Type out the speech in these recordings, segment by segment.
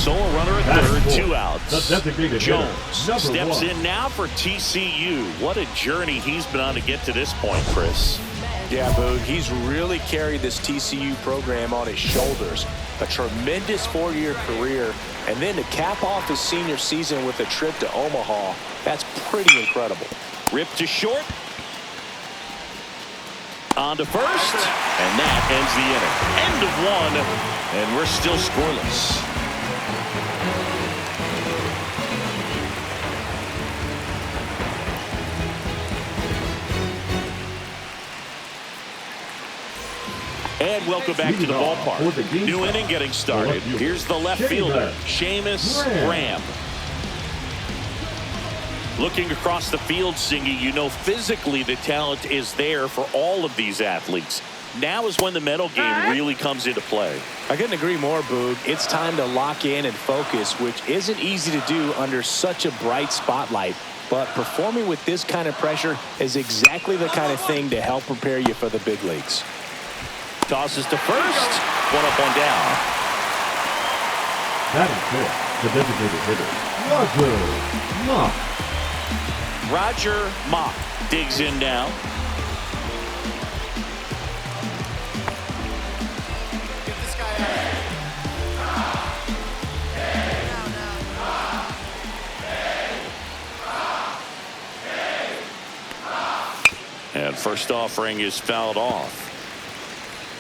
Solo runner at third, 2 outs. The designated Jones hitter, steps 1. in now for TCU. What a journey he's been on to get to this point, Chris. Yeah, Boog, he's really carried this TCU program on his shoulders. A tremendous 4-year career, and then to cap off his senior season with a trip to Omaha, that's pretty incredible. Rip to short. On to first, and that ends the inning. End of 1, and we're still scoreless. And welcome back to the ballpark. New inning getting started. Here's the left fielder, Seamus Graham. Looking across the field, Singy, you know physically the talent is there for all of these athletes. Now is when the mental game really comes into play. I couldn't agree more, Boog. It's time to lock in and focus, which isn't easy to do under such a bright spotlight. But performing with this kind of pressure is exactly the kind of thing to help prepare you for the big leagues. Tosses to first. 1 up, 1 down. That is it. The designated hitter, Roger Mock. Roger Mock digs in now. Get this guy out. And first offering is fouled off.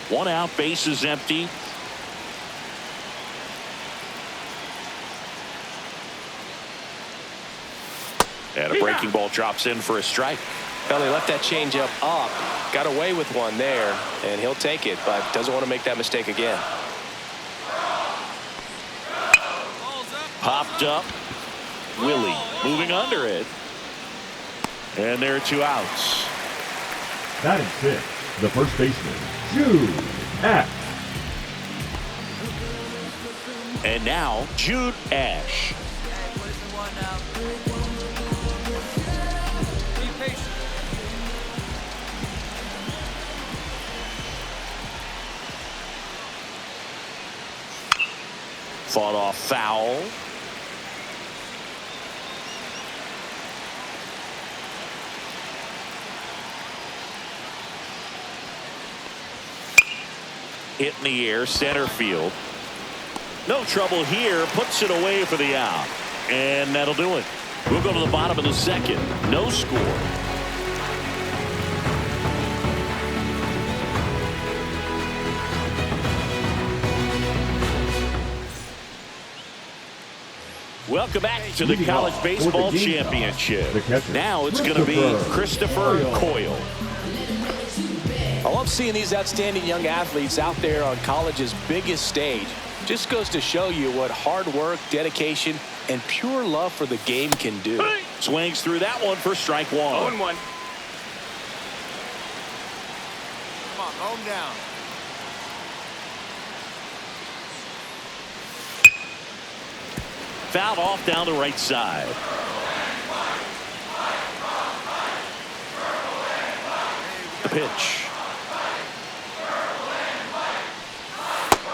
1 out, base is empty. And a breaking ball drops in for a strike. Well, he left that changeup up, got away with one there, and he'll take it, but doesn't want to make that mistake again. Popped up. Willie moving under it. And there are 2 outs. That is it. The first baseman, Jude Ash. And now Jude Ash. Fought off foul. Hit in the air, center field. No trouble here, puts it away for the out. And that'll do it. We'll go to the bottom of the 2nd. No score. Welcome back to the College Baseball Championship. Now it's going to be Christopher Coyle. I love seeing these outstanding young athletes out there on college's biggest stage. Just goes to show you what hard work, dedication, and pure love for the game can do. Swings through that one for strike 1. 0-1. Come on, home down. Fouled off down the right side. The pitch.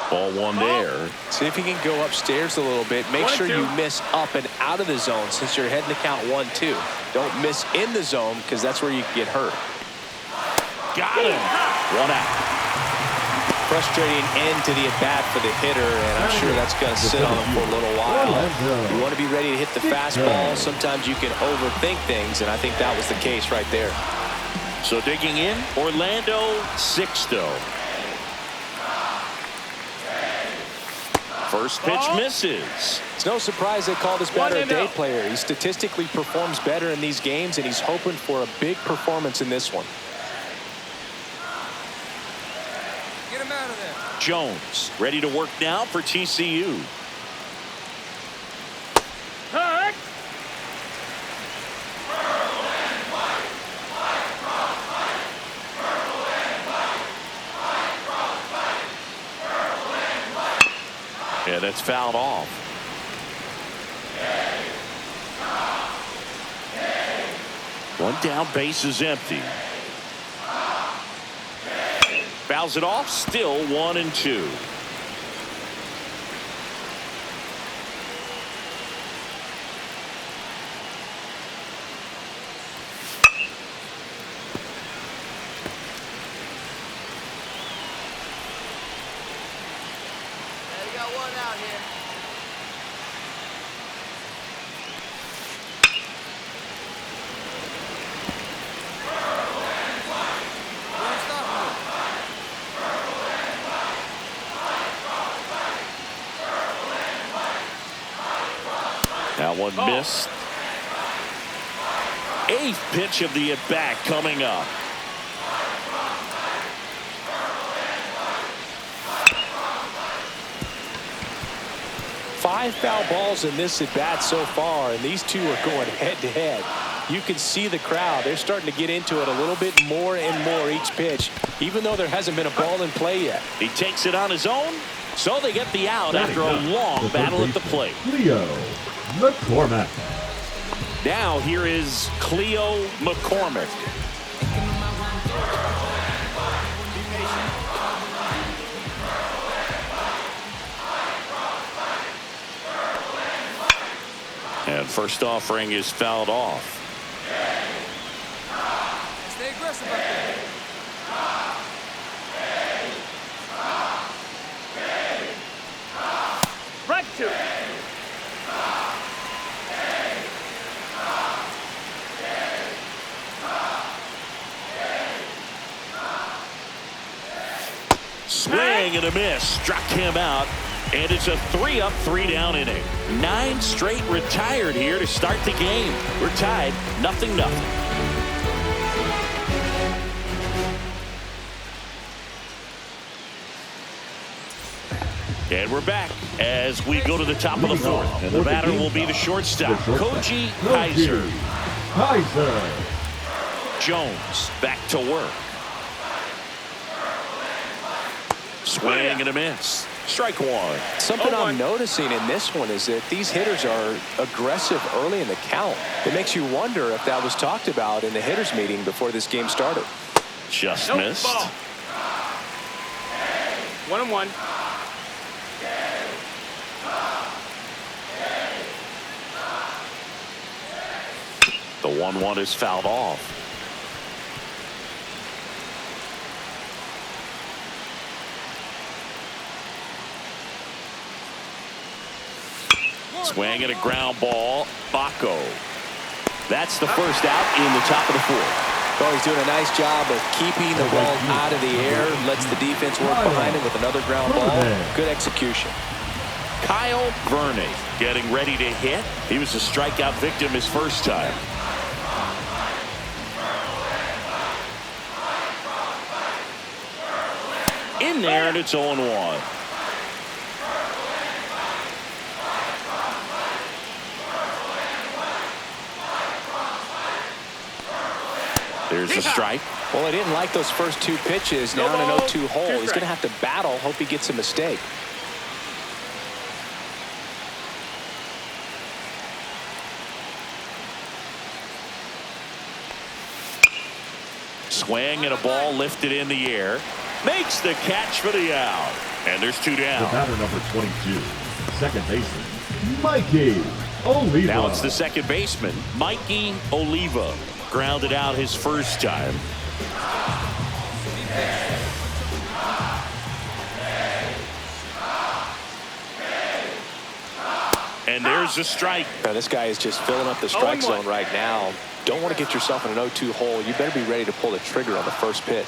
Ball 1 there. See if you can go upstairs a little bit. Make sure you miss up and out of the zone since you're heading to count 1-2. Don't miss in the zone because that's where you can get hurt. Got him. 1 out. Frustrating end to the at-bat for the hitter, and I'm sure that's going to sit on him for a little while. You want to be ready to hit the fastball. Sometimes you can overthink things, and I think that was the case right there. So digging in, Orlando Sixto. First pitch misses. It's no surprise they called this batter a day player. He statistically performs better in these games, and he's hoping for a big performance in this one. Get him out of there. Jones ready to work now for TCU. Yeah, that's fouled off. One down, base is empty. Fouls it off, still 1-2. it out here. Don't stop moving. That one missed. 8th pitch of the at-bat coming up. Five foul balls in this at-bat so far, and these two are going head-to-head. You can see the crowd. They're starting to get into it a little bit more and more each pitch, even though there hasn't been a ball in play yet. He takes it on his own, so they get the out after a long battle at the plate. Cleo McCormick. Now here is Cleo McCormick. And first offering is fouled off. Stay aggressive up there. Right to. Swing and a miss. Struck him out. And it's a 3-up, 3-down inning. 9 straight retired here to start the game. We're tied 0-0. And we're back as we go to the top of the 4th. And the batter will be the shortstop, Koji Kaiser. Jones back to work. Swing and a miss. Strike one. Something I'm noticing in this one is that these hitters are aggressive early in the count. It makes you wonder if that was talked about in the hitters meeting before this game started. Just missed. Ball. 1-1. The 1-1 is fouled off. Swing and a ground ball. Baco. That's the first out in the top of the 4th. Well, he's doing a nice job of keeping the ball out of the air. Lets the defense work behind him with another ground ball. Good execution. Kyle Verney getting ready to hit. He was a strikeout victim his first time. In there, and it's 0-1. There's a strike. Well, I didn't like those first 2 pitches. Now in an 0-2 hole. He's going to have to battle. Hope he gets a mistake. Swing and a ball lifted in the air. Makes the catch for the out. And there's 2 down. The batter number 22, second baseman, Mikey Oliva. Now it's the second baseman, Mikey Oliva. Grounded out his first time. And there's a strike. Now, this guy is just filling up the strike zone right now. Don't want to get yourself in an 0-2 hole. You better be ready to pull the trigger on the first pitch.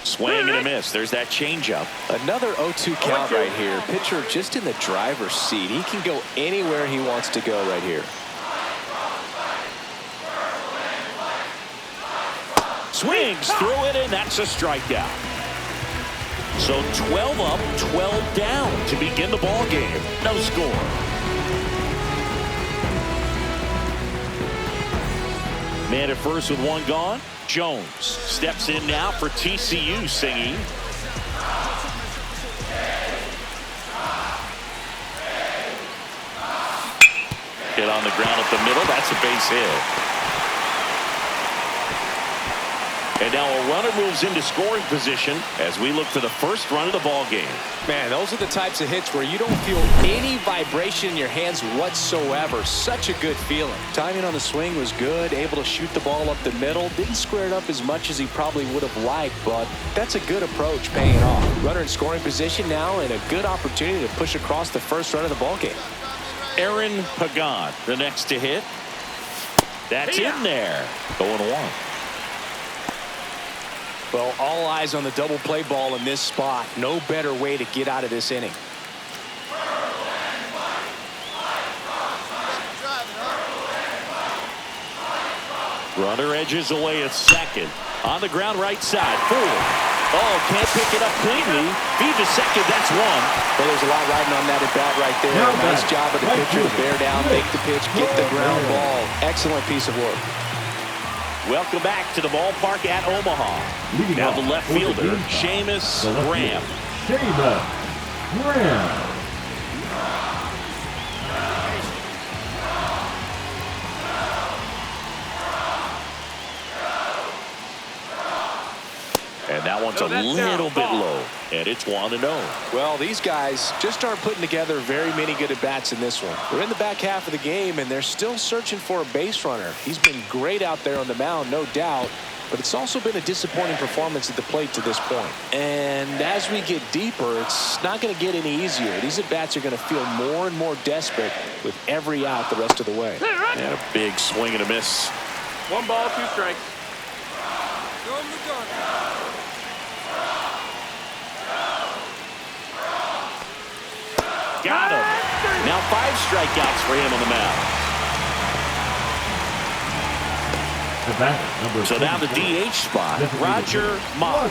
Swing and a miss. There's that changeup. Another 0-2 count right here. Pitcher just in the driver's seat. He can go anywhere he wants to go right here. Swings through it, and that's a strikeout. So 12 up, 12 down to begin the ball game. No score. Man at first with 1 gone. Jones steps in now for TCU singing. Hit on the ground up the middle. That's a base hit. And now a runner moves into scoring position as we look for the first run of the ball game. Man, those are the types of hits where you don't feel any vibration in your hands whatsoever. Such a good feeling. Timing on the swing was good, able to shoot the ball up the middle. Didn't square it up as much as he probably would have liked, but that's a good approach paying off. Runner in scoring position now and a good opportunity to push across the first run of the ball game. Aaron Pagan, the next to hit. That's in there. 0-1. Well, all eyes on the double play ball in this spot. No better way to get out of this inning. Runner edges away at second. On the ground right side. Forward. Oh, can't pick it up cleanly. Feed to second. That's one. Well, there's a lot riding on that at bat right there. Nice job of the pitcher to bear down, make the pitch, get the ground ball. Excellent piece of work. Welcome back to the ballpark at Omaha. Now the left fielder, Seamus Graham. Seamus Graham. And that one's a little bit low, and it's 1-0. Well, these guys just aren't putting together very many good at-bats in this one. We're in the back half of the game, and they're still searching for a base runner. He's been great out there on the mound, no doubt, but it's also been a disappointing performance at the plate to this point. And as we get deeper, it's not going to get any easier. These at-bats are going to feel more and more desperate with every out the rest of the way. And a big swing and a miss. 1 ball, 2 strikes. Throw him the gun. Got him. Now 5 strikeouts for him on the mound. So now the DH spot, Roger Mott.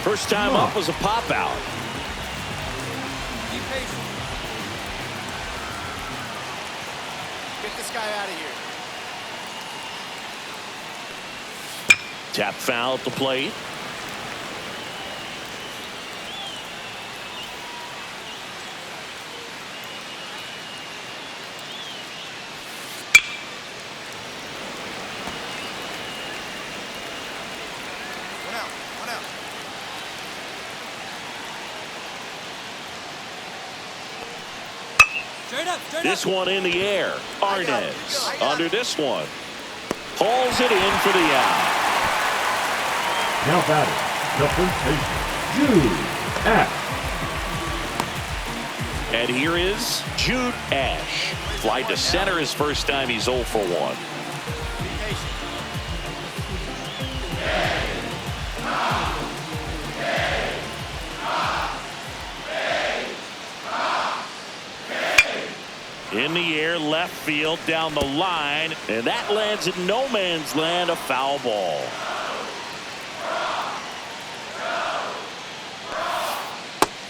First time up was a pop out. Be patient. Get this guy out of here. Tap foul at the plate. This one in the air. Arnaz under this one. Hauls it in for the out. Now batting, the first baseman, Jude Ash. And here is Jude Ash. Fly to center his first time. He's 0 for 1. In the air, left field, down the line, and that lands in no man's land, a foul ball.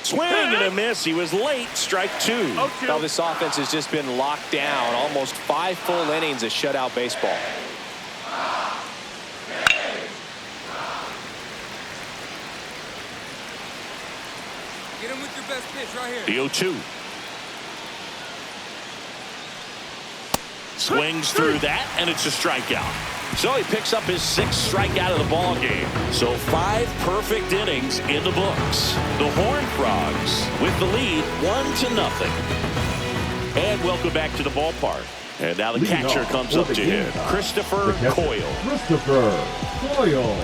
Swing and a miss. He was late. Strike 2. Well, this offense has just been locked down. Almost 5 full innings of shutout baseball. Get him with your best pitch right here. The 0-2. Swings through that, and it's a strikeout. So he picks up his 6th strikeout of the ball game. So 5 perfect innings in the books. The Horned Frogs with the lead 1-0. And welcome back to the ballpark. And now the catcher comes up to hit. Christopher Coyle. Christopher Coyle.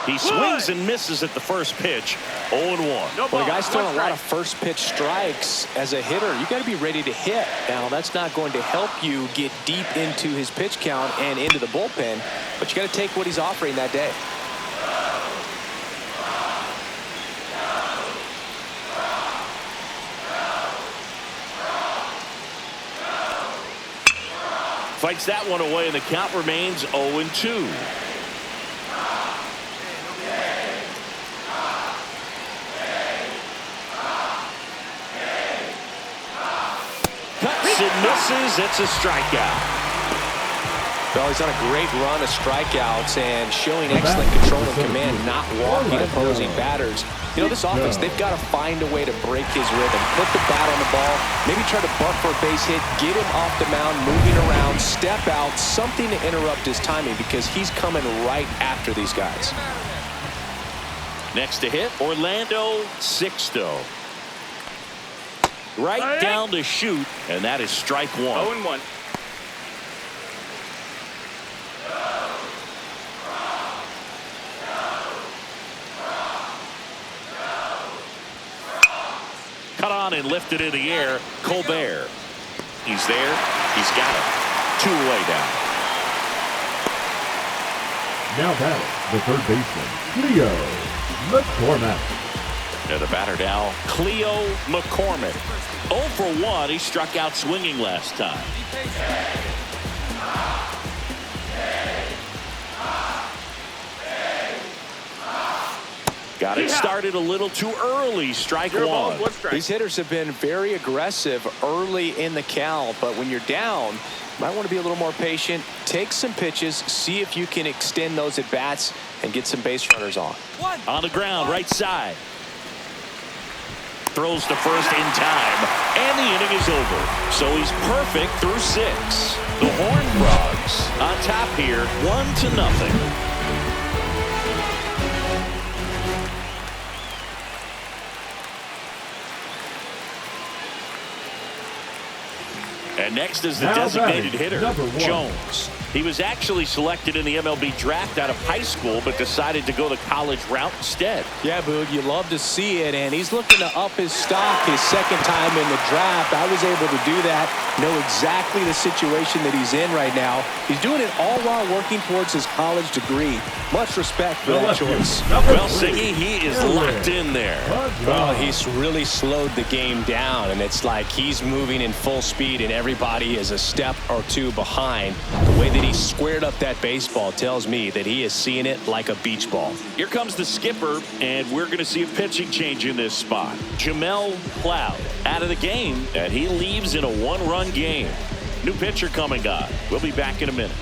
He swings and misses at the first pitch. 0-1. Well, the guy's throwing a lot of first pitch strikes as a hitter. You got to be ready to hit. Now, that's not going to help you get deep into his pitch count and into the bullpen, but you got to take what he's offering that day. Fights that one away, and the count remains 0-2. Cuts and misses. It's a strikeout. Well, he's on a great run of strikeouts and showing excellent control and command, not walking opposing batters. You know, this offense, they've got to find a way to break his rhythm, put the bat on the ball, maybe try to bunt for a base hit, get him off the mound, moving around, step out, something to interrupt his timing because he's coming right after these guys. Next to hit, Orlando Sixto. Right down to shoot, and that is strike one. 0-1. Cut on and lifted in the air. Colbert. He's there. He's got it. 2 away down. Now batting, the third baseman, Leo McCormick. And the batter now, Cleo McCormick. 0 for 1. He struck out swinging last time. Got it started a little too early. Strike one. These hitters have been very aggressive early in the count, but when you're down, you might want to be a little more patient. Take some pitches, see if you can extend those at bats and get some base runners on. On the ground, right side. Throws to first in time, and the inning is over. So he's perfect through 6. The Horned Frogs on top here, 1-0. And next is the designated hitter, Jones. He was actually selected in the MLB draft out of high school, but decided to go the college route instead. Yeah, Boog, you love to see it, and he's looking to up his stock his second time in the draft. I was able to do that, know exactly the situation that he's in right now. He's doing it all while working towards his college degree. Much respect for that choice. Well, Siggy, he is locked in there. Well, he's really slowed the game down, and it's like he's moving in full speed, and everybody is a step or two behind. The way that he squared up that baseball tells me that he is seeing it like a beach ball. Here comes the skipper, and we're going to see a pitching change in this spot. Jamel Cloud out of the game, and he leaves in a 1-run game. New pitcher coming on. We'll be back in a minute.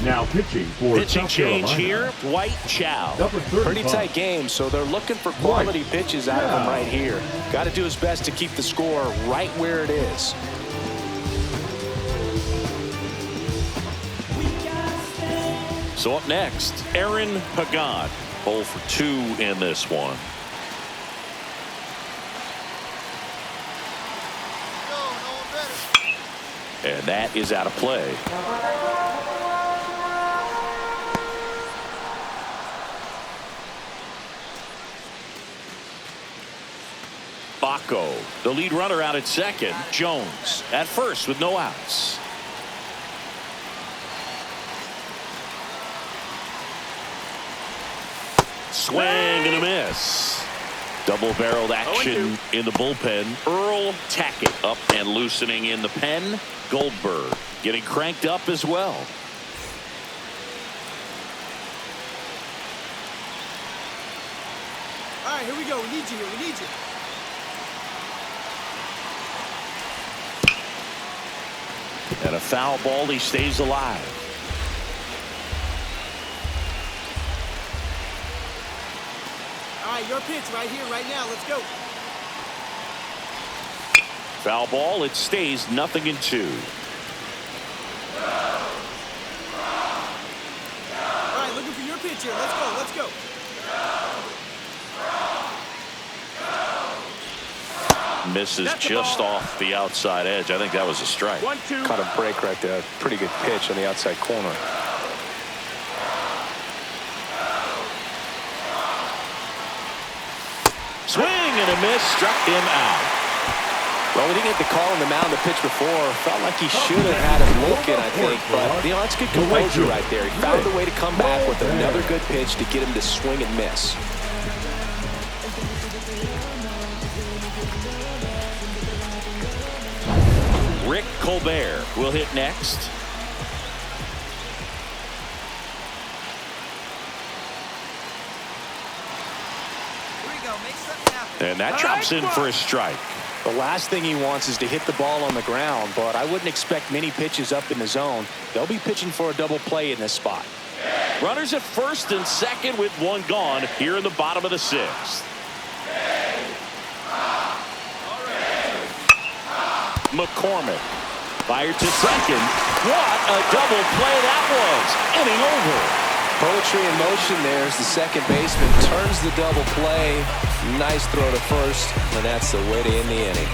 Now pitching for pitching change here, Dwight Chow. Pretty tight game, so they're looking for quality pitches out of him right here. Got to do his best to keep the score right where it is. So up next, Aaron Pagan. 0 for 2 in this one. And that is out of play. Baco, the lead runner out at second. Jones at first with no outs. Swing and a miss. Double-barreled action in the bullpen. Earl Tackett up and loosening in the pen. Goldberg getting cranked up as well. All right, here we go. We need you here. We need you. And a foul ball. He stays alive. All right, your pitch right here, right now. Let's go. Foul ball. It stays 0-2. All right, looking for your pitch here. Let's go. Let's go. Misses just off the outside edge. I think that was a strike. 1-2. Caught a break right there. Pretty good pitch on the outside corner. Swing and a miss. Struck him out. Well, we didn't get the call on the mound the pitch before. Felt like he should have had him looking, I think. But, you know, that's good composure right there. He found a way to come back with another good pitch to get him to swing and miss. Rick Colbert will hit next. Here we go. Make something happen. And that drops in for a strike. The last thing he wants is to hit the ball on the ground, but I wouldn't expect many pitches up in the zone. They'll be pitching for a double play in this spot. Runners at first and second with one gone here in the bottom of the sixth. McCormick fired to second. What a double play that was. Inning over. Poetry in motion there as the second baseman turns the double play. Nice throw to first, and that's the way to end the inning.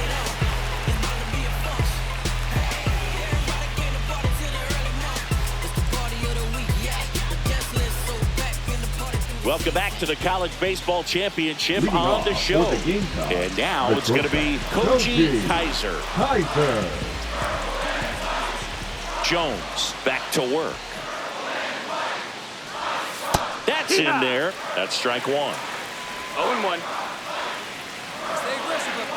Welcome back to the College Baseball Championship Leading on off the show. for the Gamecocks, And now the it's going to be Koji Koji Kaiser. Jones back to work. That's in there. That's strike one. 0-1. Stay aggressive up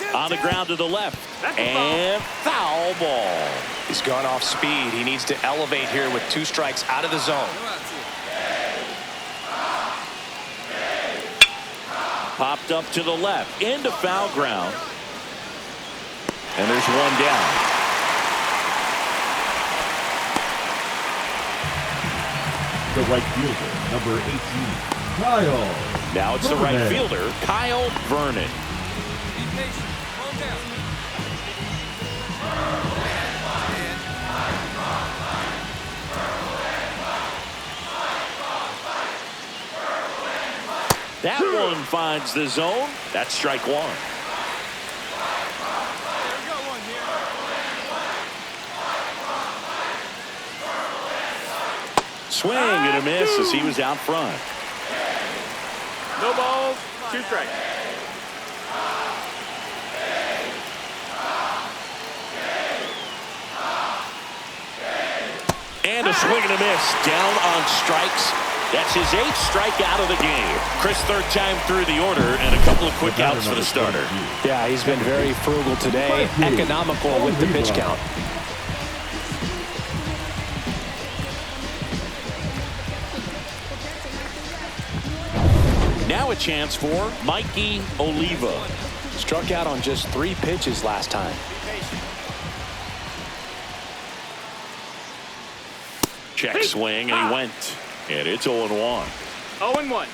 there. On the ground to the left. And foul ball. He's gone off speed. He needs to elevate here with 2 strikes out of the zone. Popped up to the left. Into foul ground. And there's one down. The right fielder, number 18, Kyle. Now it's the right fielder, Kyle Vernon. Be patient. Calm down. That one finds the zone. That's strike one. There we go, one here. Swing and a miss as he was out front. No balls, 2 strikes. And a swing and a miss. Down on strikes. That's his 8th strikeout of the game. Chris, 3rd time through the order, and a couple of quick outs for the starter. Yeah, he's been very frugal today. Economical with the pitch count. Now a chance for Mikey Oliva. Struck out on just 3 pitches last time. Check swing, and he went. And it's 0-1. 0-1.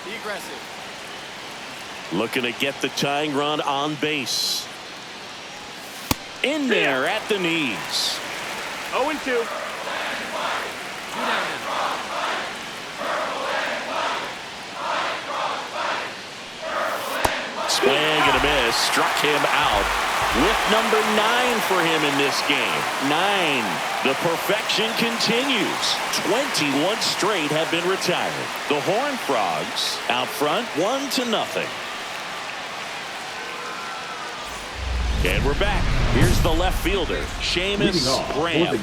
Be aggressive. Looking to get the tying run on base. In there at the knees. 0-2. 2 down now. Swing and a miss. Struck him out. With number 9 for him in this game. 9. The perfection continues. 21 straight have been retired. The Horned Frogs out front 1-0. And we're back. Here's the left fielder, Seamus Graham.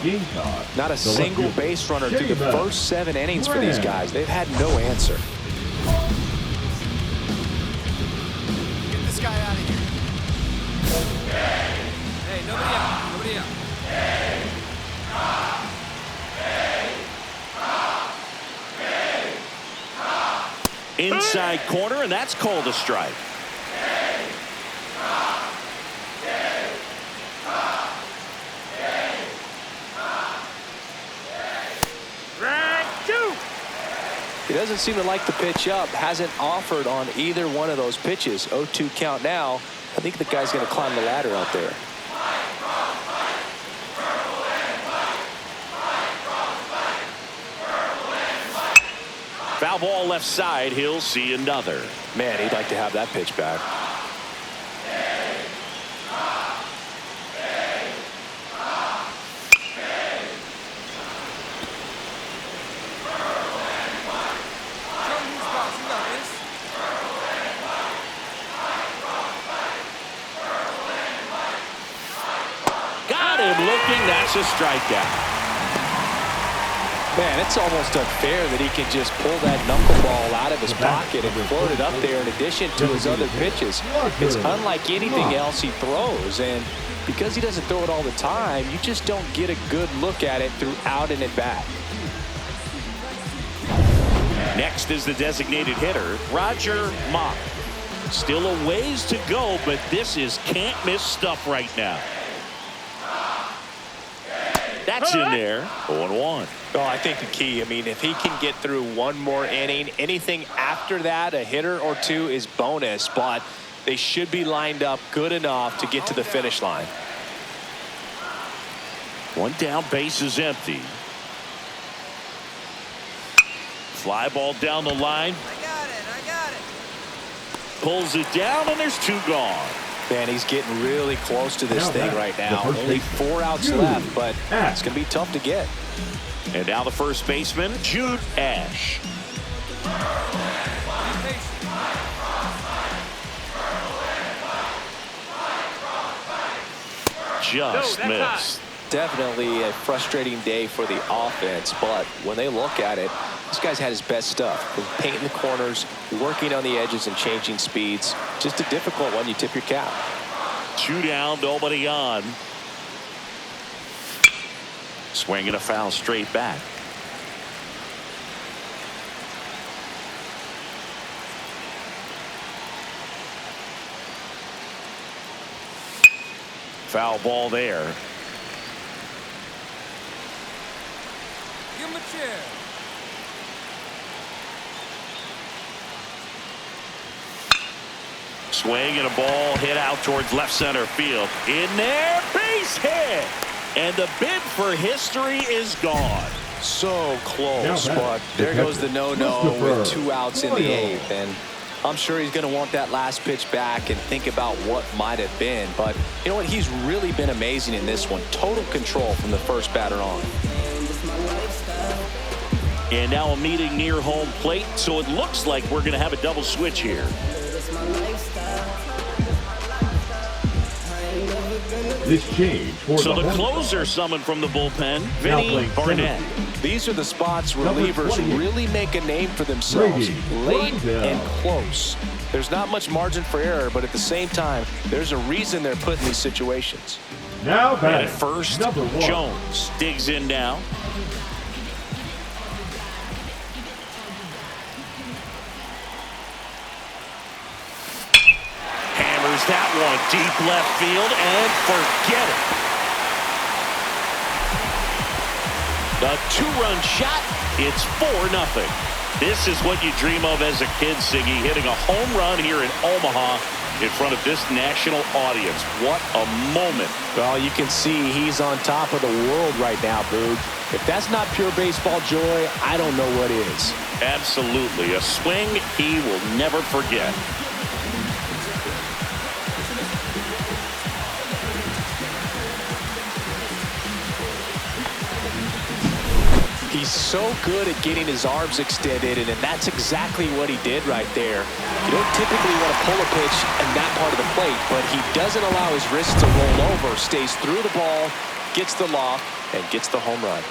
Not a single base runner through the first 7 innings for these guys. They've had no answer. Get this guy out of here. Hey, nobody out. Nobody out. Inside corner, and that's called a strike. He doesn't seem to like the pitch up. Hasn't offered on either one of those pitches. 0-2 count now. I think the guy's going to climb the ladder out there. Foul ball left side. He'll see another. Man, he'd like to have that pitch back. Looking, that's a strikeout. Man, it's almost unfair that he can just pull that knuckleball out of his pocket and float it up there in addition to his other pitches. It's unlike anything else he throws, and because he doesn't throw it all the time, you just don't get a good look at it throughout an at-bat. Next is the designated hitter, Roger Mock. Still a ways to go, but this is can't-miss stuff right now. That's in there, 0-1. Oh, I think the key, I mean, if he can get through one more inning, anything after that, a hitter or two is bonus, but they should be lined up good enough to get to the finish line. One down, base is empty. Fly ball down the line. I got it. Pulls it down, and there's two gone. Man, he's getting really close to this thing right now. Only 4 outs left, but it's going to be tough to get. And now the first baseman, Jude Ash. Just missed. Definitely a frustrating day for the offense, but when they look at it, this guy's had his best stuff. Painting the corners, working on the edges and changing speeds. Just a difficult one. You tip your cap. 2 down, nobody on. Swinging a foul straight back. Foul ball there. Give him a chair. Swing and a ball hit out towards left center field. In there, base hit. And the bid for history is gone. So close, but there goes the no-no with 2 outs in the 8th. And I'm sure he's going to want that last pitch back and think about what might have been. But you know what? He's really been amazing in this one. Total control from the first batter on. And now a meeting near home plate, so it looks like we're going to have a double switch here. This change for so the closer summoned from the bullpen, Vinny Barnett. These are the spots relievers really make a name for themselves. Late and close. There's not much margin for error, but at the same time, there's a reason they're put in these situations. Now and at first, Jones digs in now. That one deep left field, and forget it. The 2-run shot, it's 4-0. This is what you dream of as a kid, Siggy, hitting a home run here in Omaha in front of this national audience. What a moment. Well, you can see he's on top of the world right now, Boog. If that's not pure baseball joy, I don't know what is. Absolutely. A swing he will never forget. He's so good at getting his arms extended, and that's exactly what he did right there. You don't typically want to pull a pitch in that part of the plate, but he doesn't allow his wrist to roll over, stays through the ball, gets the loft, and gets the home run.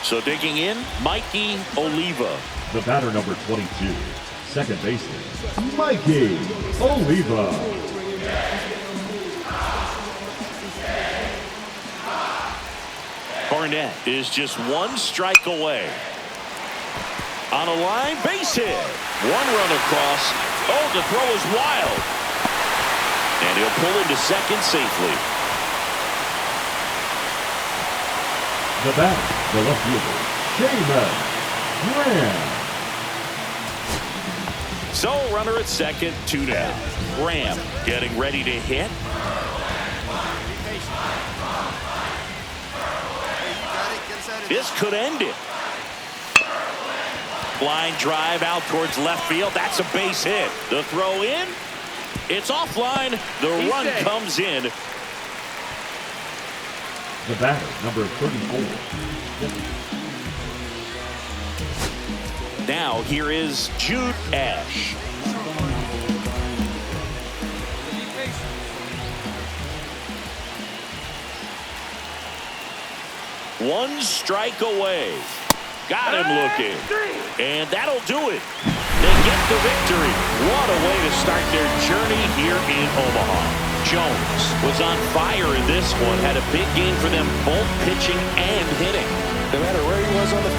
So digging in, Mikey Oliva. The batter number 22, second baseman, Mikey Oliva. Barnett is just 1 strike away. On a line, base hit. 1 run across. Oh, the throw is wild. And he'll pull into second safely. The batter, the left fielder, Graham. So runner at second, 2 down. Graham getting ready to hit. This could end it. Line drive out towards left field. That's a base hit. The throw in. It's offline. The run comes in. The batter, number 34. Now here is Jude Ash. One strike away. Got him looking. And that'll do it. They get the victory. What a way to start their journey here in Omaha. Jones was on fire in this one. Had a big game for them, both pitching and hitting. No matter where he was on the field.